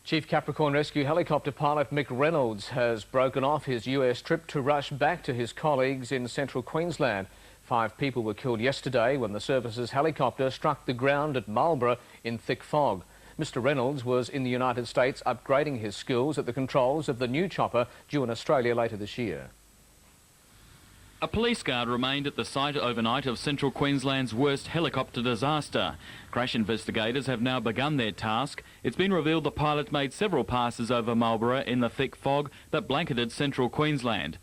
Chief Capricorn Rescue helicopter pilot Mick Reynolds has broken off his US trip to rush back to his colleagues in Central Queensland. 5 people were killed yesterday when the service's helicopter struck the ground at Marlborough in thick fog. Mr Reynolds was in the United States upgrading his skills at the controls of the new chopper due in Australia later this year. A police guard remained at the site overnight of Central Queensland's worst helicopter disaster. Crash investigators have now begun their task. It's been revealed the pilot made several passes over Marlborough in the thick fog that blanketed Central Queensland.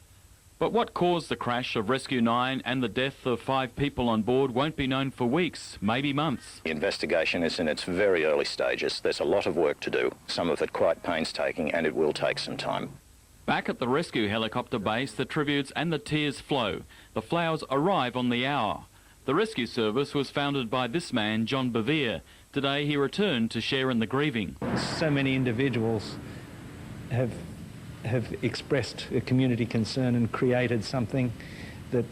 But what caused the crash of Rescue 9 and the death of 5 people on board won't be known for weeks, maybe months. The investigation is in its very early stages. There's a lot of work to do, some of it quite painstaking, and it will take some time. Back at the rescue helicopter base, the tributes and the tears flow. The flowers arrive on the hour. The rescue service was founded by this man, John Bevere. Today he returned to share in the grieving. So many individuals have expressed a community concern and created something that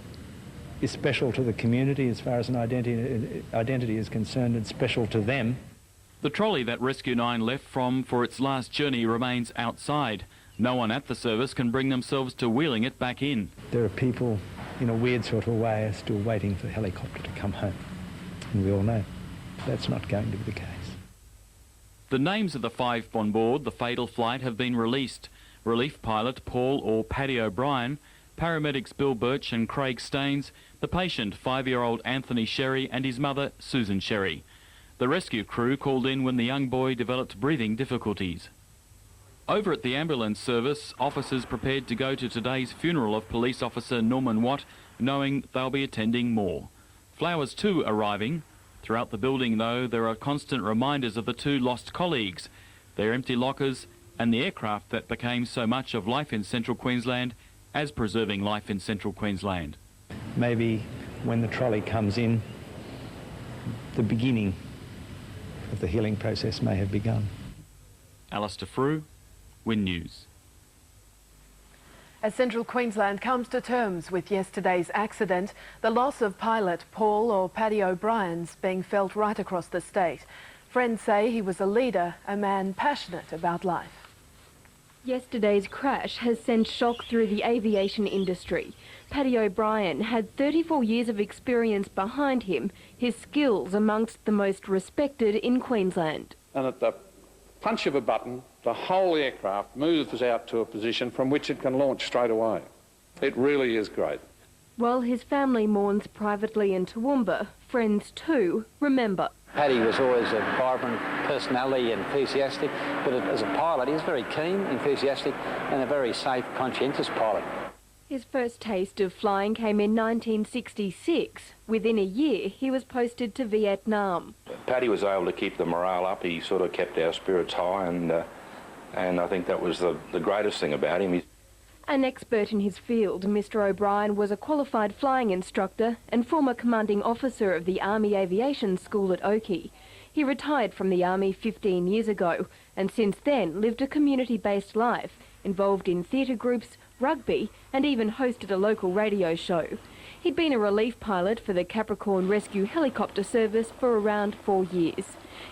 is special to the community as far as an identity is concerned, and special to them. The trolley that Rescue 9 left from for its last journey remains outside. No one at the service can bring themselves to wheeling it back in. There are people, in a weird sort of way, are still waiting for the helicopter to come home. And we all know that's not going to be the case. The names of the 5 on board the fatal flight have been released. Relief pilot Paul or Paddy O'Brien, paramedics Bill Birch and Craig Staines, the patient 5-year-old Anthony Sherry and his mother Susan Sherry. The rescue crew called in when the young boy developed breathing difficulties. Over at the ambulance service, officers prepared to go to today's funeral of police officer Norman Watt, knowing they'll be attending more. Flowers too arriving. Throughout the building, though, there are constant reminders of the 2 lost colleagues, their empty lockers and the aircraft that became so much of life in Central Queensland as preserving life in Central Queensland. Maybe when the trolley comes in, the beginning of the healing process may have begun. Alastair, Frew, Win News. As Central Queensland comes to terms with yesterday's accident, the loss of pilot Paul or Paddy O'Brien's being felt right across the state. Friends say he was a leader, a man passionate about life. Yesterday's crash has sent shock through the aviation industry. Paddy O'Brien had 34 years of experience behind him, his skills amongst the most respected in Queensland. And at the punch of a button, the whole aircraft moves out to a position from which it can launch straight away. It really is great. While his family mourns privately in Toowoomba, friends too remember. Paddy was always a vibrant personality and enthusiastic, but as a pilot he was very keen, enthusiastic and a very safe, conscientious pilot. His first taste of flying came in 1966. Within a year he was posted to Vietnam. Paddy was able to keep the morale up. He sort of kept our spirits high, and I think that was the greatest thing about him. An expert in his field, Mr O'Brien was a qualified flying instructor and former commanding officer of the Army Aviation School at Oakey. He retired from the Army 15 years ago and since then lived a community-based life, involved in theatre groups, rugby and even hosted a local radio show. He'd been a relief pilot for the Capricorn Rescue helicopter service for around 4 years.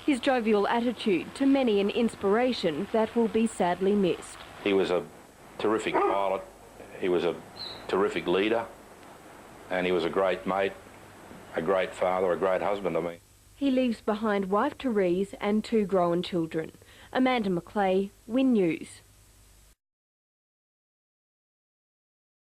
His jovial attitude to many an inspiration that will be sadly missed. He was a terrific pilot, he was a terrific leader, and he was a great mate, a great father, a great husband to me. He leaves behind wife Therese and 2 grown children. Amanda McLeay, Win News.